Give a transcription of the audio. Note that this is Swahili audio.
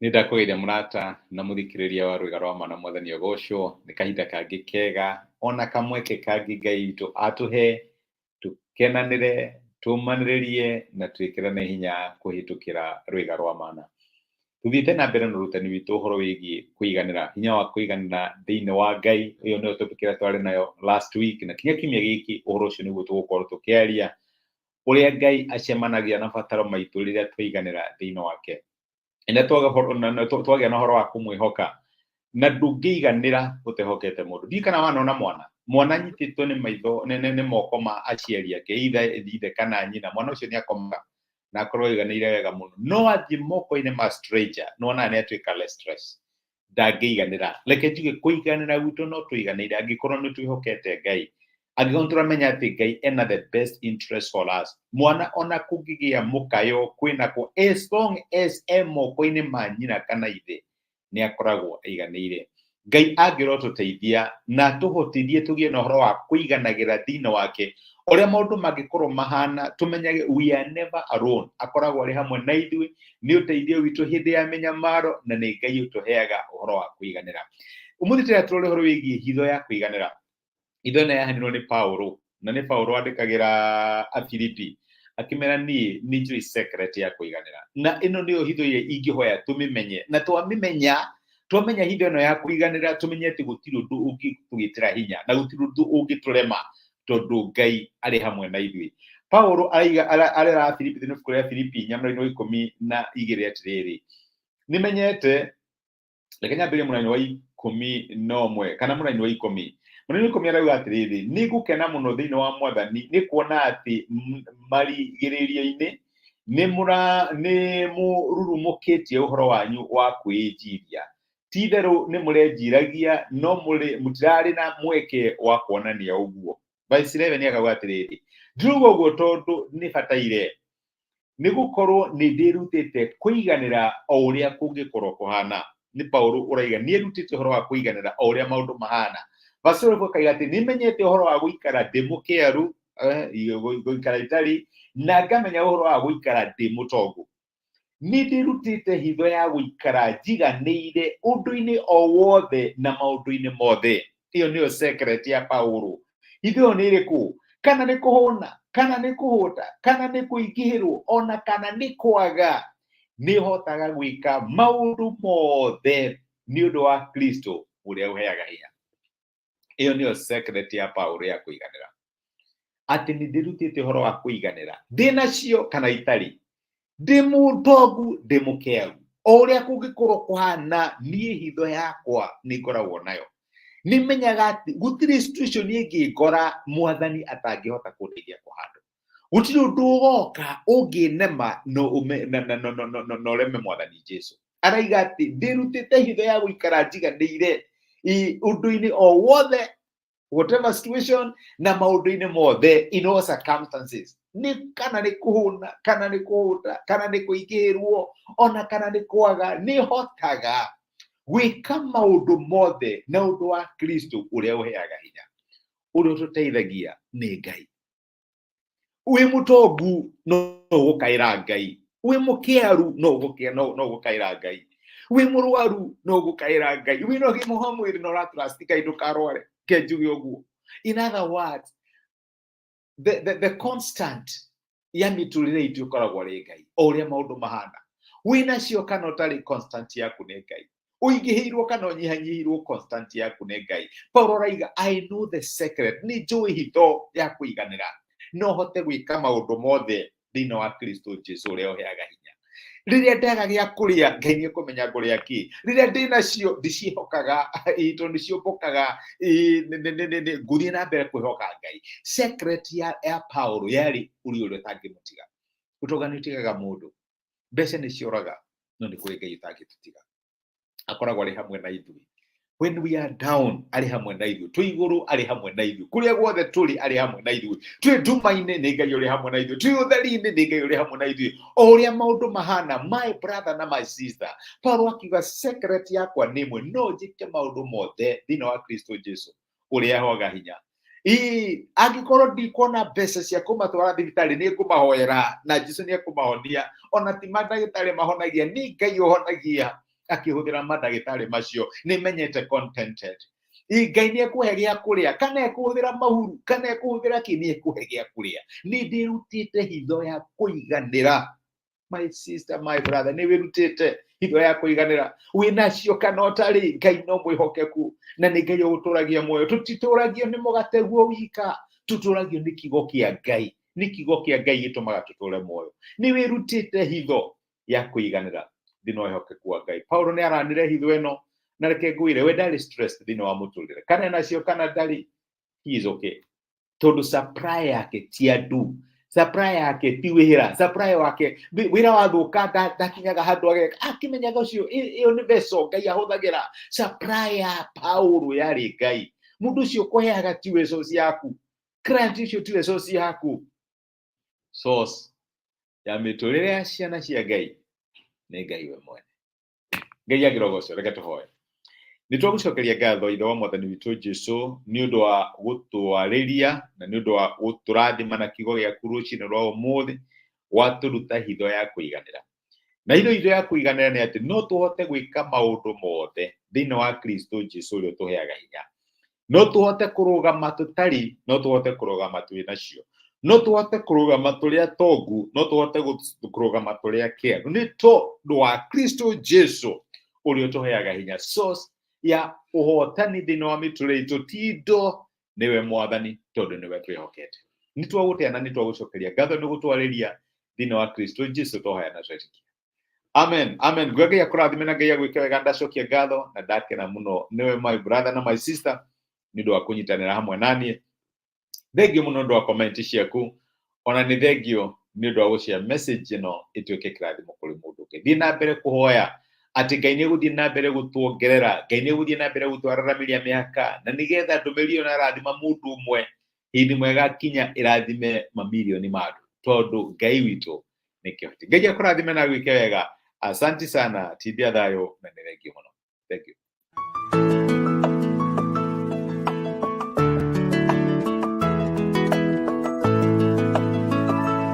Nĩndakũgeithia mũrata na mũthikĩrĩria wa rwĩga rwa mana mwathani ogocwo nĩ kahinda kangĩ kega ona kamweke kangĩ Ngai witũ atũhe tũkenanĩre tũmanĩrĩrie na twĩkĩrane hinya kũhĩtũkĩra rwĩga rwa mana. Tuthiĩte na mbere na ũrutani witũ ũhoro wĩgiĩ kũiganĩra, hinya wa kũiganĩra thĩinĩ wa Ngai. Ĩyo nĩyo topic ĩrĩa twarĩ nayo last week, na kinya kiumia gĩkĩ ũhoro ũcio nĩguo tũgũkorwo tũkĩaria, ũrĩa Ngai acemanagia na bataro maitũ rĩrĩa twaiganĩra thĩinĩ wake. Ina twagĩa na ũhoro wa kũmwĩhoka na ndũngĩiganĩra ũtehokete mũndũ. Thiĩ kana wanona mwana anyitĩtwo nĩ maitho nĩ moko ma aciari ake, ithe kana nyina, mwana ũcio nĩ akomaga na akorwo aiganĩire wega mũno, no athiĩ moko-inĩ ma stranger nĩwona nĩ atuĩka less stress, ndangĩiganĩra. Reke njuge kũiganĩra gwitũ no tũiganĩire angĩkorwo nĩ twĩhokete Ngai, angĩkorwo tũramenya atĩ Ngai ena the best interest for us. Mwana ona kũngĩgĩa mũkayo kwĩnako, as long as moko-inĩ ma nyina kana ithe nĩ akoragwo aiganĩire. Ngai angĩrotũteithia na tũhotithie tũgĩe na ũhoro wa kũiganagĩra thĩinĩ wake, ũrĩa maũndũ mangĩkorwo mahana tũmenyage we are never alone. Akoragwo arĩ hamwe na ithuĩ, nĩ ũteithio witũ hĩndĩ ya mĩnyamaro, na nĩ Ngai ũtũheaga ũhoro wa kũiganĩra. Ũmũthĩ tũrarora ũhoro wĩgiĩ hitho ya kũiganĩra. Hitho ĩno yahanirwo nĩ Paulo, na nĩ Paulo andĩkagĩra Afilipi akĩmera niĩ nĩ njũĩ secret ya kũiganĩra, na ĩno nĩyo hitho ĩrĩa ingĩhoya tũmĩmenye, na twamenya hitho ĩno ya kũiganĩra tũmenye atĩ gũtirĩ ũndũ ũngĩtũgĩtĩra hinya na gũtirĩ ũndũ ũngĩtũrema, tondũ Ngai arĩ hamwe na ithuĩ. Paulo arera Afilipi thĩinĩ wa ibuku rĩa Filipi nyamũra-inĩ wa 12 atĩrĩrĩ, nĩmenyete, reke nyambĩrĩrie mũraini wa 11 kana mũraini wa 10. Mũraini wa 10 arauga atĩrĩrĩ, nĩ ngũkena mũno thĩinĩ wa Mwathani nĩ kuona atĩ marigĩrĩrio-inĩ nĩ mũrurumũkĩtie ũhoro wanyu wa kwĩnjiria. Ti-itherũ nĩ mũrenjiragia no mũtirarĩ na mweke wa kuonania ũguo. Verse 11 akauga atĩrĩrĩ, ndiruga ũguo tondũ nĩ bataire, nĩ gũkorwo nĩ ndĩrutĩte kũiganĩra o ũrĩa kũngĩkorwo kũhana. Nĩ Paulo ũraiga nĩ erutĩte ũhoro wa kũiganĩra o ũrĩa maũndũ mahana. Verse 12 akauga atĩ nĩmenyete ũhoro wa gũikara ndĩ mũkĩaru, gũikara itarĩ, na ngamenya ũhoro wa gũikara ndĩ mũtongu. Nĩ ndĩrutĩte hitho ya gũikara njiganĩire ũndũ-inĩ o wothe na maũndũ-inĩ mothe. Ĩyo nĩyo secret ya Paulo. Hitho ĩyo nĩ ĩrĩkũ? Kana nĩ kũhũna, kana nĩ kũhũta, kana nĩ kũingĩhĩrwo, ona kana nĩ kwaga, nĩ hotaga gwĩka maũndũ mothe nĩ ũndũ wa Kristo ũrĩa ũheaga hinya. Ĩyo nĩyo secret ya Paulo ya kũiganĩra, atĩ nĩ ndĩrutĩte ũhoro wa kũiganĩra ndĩnacio kana itarĩ, ndĩ mũtongu ndĩ mũkĩaru, o ũrĩa kũngĩkorwo kũhana, niĩ hitho yakwa nĩ ngoragwo nayo. Nĩmenyaga atĩ gũtirĩ situation ĩngĩngora Mwathani atangĩhota kũndeithia kwa handũ. Gũtirĩ ũndũ ũgoka ũngĩnema no ũreme Mwathani Jesũ. Araiga atĩ ndĩrutĩte hitho ya gũikara njiganĩire ũndũ-inĩ o wothe, whatever situation, na maũndũ-inĩ mothe, in all circumstances. Kana nĩ kũhũna, kana nĩ kũhũta, kana nĩ kũingĩhĩrwo, ona kana nĩ kwaga, nĩ hotaga gwĩka maũndũ mothe na ũndũ wa Kristo ũrĩa ũheaga hinya. Ũrĩa ũtũteithagia nĩ Ngai. Wĩ mũtongu no ũgũkaĩra Ngai, wĩ mũkĩaru no ũgũkaĩra Ngai, wĩ mũrwaru no ũgũkaĩra Ngai, wĩna ũgima wa mwĩrĩ no ũratrust Ngai ndũkarware. Ke njuge ũguo. In other words, the constant ya mĩtũrĩre itũ ĩkoragwo arĩ Ngai, o ũrĩa maũndũ mahana. Wĩnacio kana ũtarĩ, constant yaku nĩ Ngai. Ũingĩhĩirwo kana ũnyihanyihĩirwo, constant yaku nĩ Ngai. Paulo arauga I know the secret, nĩ njũĩ hitho ya kũiganĩra, no hote gwĩka maũndũ mothe thĩinĩ wa Kristo Jesũ ũrĩa ũheaga hinya. Rĩrĩa ndaga gĩa kũrĩa, Ngai nĩ kũmenya ngũrĩa kĩ. Rĩrĩa ndĩnacio ndicihokaga, tondũ nĩciũmbũkaga, ngũthiĩ na mbere kwĩhoka Ngai. Secret ya Paulo yarĩ ũrĩa ũtangĩmũtiga. Ũtonga nĩ ũtigaga mũndũ, mbeca nĩ cioraga, no nĩ kũrĩ Ngai ũtangĩtũtiga. Akoragwo arĩ hamwe na ithuĩ. When we are down, arĩ hamwe na ithuĩ. Twĩ igũrũ, arĩ hamwe na ithuĩ. Kũrĩa guothe tũrĩ, arĩ hamwe na ithuĩ. Twĩ nduma-inĩ, nĩ Ngai ũrĩ hamwe na ithuĩ. Twĩ ũtheri-inĩ, nĩ Ngai ũrĩ hamwe na ithuĩ. O ũrĩa maũndũ mahana, my brother na my sister, Paulo akiuga secret yakwa nĩ ĩmwe, no njĩke maũndũ mothe thĩinĩ wa Kristo Jesũ ũrĩa aheaga hinya. Angĩkorwo ndikuona mbeca cia kũmatwara thibitarĩ, nĩ ngũmahoera na Jesũ nĩ ekũmahonia. Ona ti mandagĩtarĩ mahonagia, nĩ Ngai ũhonagia. akĩhũthĩra mandagĩtarĩ macio nĩmenyete contented. Ngai nĩekũhe gĩa kũrĩa kana ekũhũthĩra mahuru kana ekũhũthĩra kĩĩ, nĩekũhe gĩa kũrĩa. Nĩ ndĩrutĩte hitho ya kũiganĩra. My sister, my brother, nĩ wĩrutĩte hitho ya kũiganĩra. Wĩnacio kana ũtarĩ, Ngai no mwĩhokeku na nĩ Ngai ũgũtũragia muoyo. Tũtitũragio nĩ mũgate guo wika, tũtũragio nĩ kiugo kĩa Ngai. Nĩ kiugo kĩa Ngai gĩtũmaga tũtũre muoyo. Nĩ wĩrutĩte hitho ya kũiganĩra thĩinĩ wa ũhokeku wa Ngai. Paulo nĩ aranire hitho ĩno na reke ngwĩre we ndarĩ stressed thĩinĩ wa mũtũrĩre. Kana nacio kana ndarĩ, he is okay. Tondũ supply yake ti andũ, supply yake ti wĩra, supply wake wĩra wathũka ndakinyaga handũ ageka akĩmenyaga ũcio ĩyo nĩ mbeca Ngai ahũthagĩra. Supply ya Paulo yarĩ Ngai. Mũndũ ũcio ũkũheaga ti resource yaku, client ũcio ti resource yaku. Source ya mĩtũrĩre ya ciana cia Ngai nĩ Ngai we mwene. Ngai agĩrogocwo, reke tũhoe. Nĩtwagũcokeria ngatho ithe wa Mwathani witũ Jesũ nĩ ũndũ wa gũtwarĩria na nĩ ũndũ wa gũtũrathima na kiugo gĩaku rũcinĩ rwa ũmũthĩ, watũruta hitho ya kũiganĩra. Na hitho ya kũiganĩra nĩ atĩ no tũhote gwĩka maũndũ mothe thĩinĩ wa Kristo Jesũ ũrĩa ũtũheaga hinya. No tũhote kũrũgama tũtarĩ, no tũhote kũrũgama twĩ nacio. No tũhote kũrũgama tũrĩ atongu, no tũhote kũrũgama tũrĩ akĩĩgu. Nĩ tondũ wa Kristo Jesũ ũrĩa ũtũheaga hinya. Source ya ũhotani thĩinĩ wa mĩtũrĩre itũ ti indo, nĩwe Mwathani, tondũ nĩwe twĩhokete. Nĩtwagũtĩa na nĩtwagũcokeria ngatho nĩ gũtwarĩria thĩinĩ wa Kristo Jesũ tũhoya na twetikia. Amen, amen. Ngai akũrathime na Ngai agwĩke wega. Ndacokia ngatho na ndakena mũno nĩwe my brother na my sister nĩ ũndũ wa kũnyitanĩra hamwe naniĩ. Thengio mũno nĩ ũndũ wa comment ciaku, ona nĩ thengio nĩ ũndũ wa gũshare message ĩno ĩtuĩke kĩrathimo kũrĩ mũndũ ũngĩ. Thiĩ na mbere kũhoya atĩ Ngai nĩegũthiĩ na mbere gũtuongerera, Ngai nĩegũthiĩ na mbere gũtwarĩra mĩaka, na nĩgetha ndũmĩrĩri ĩyo na rathima mũndũ ũmwe, hĩndĩ ĩmwe ĩgakinya ĩrathime mamirioni ma andũ, tondũ Ngai witũ nĩ kĩhoti. Ngai akũrathime na gwĩke wega. Asante sana, tithia thayũ na nĩ thengio mũno. Thank you.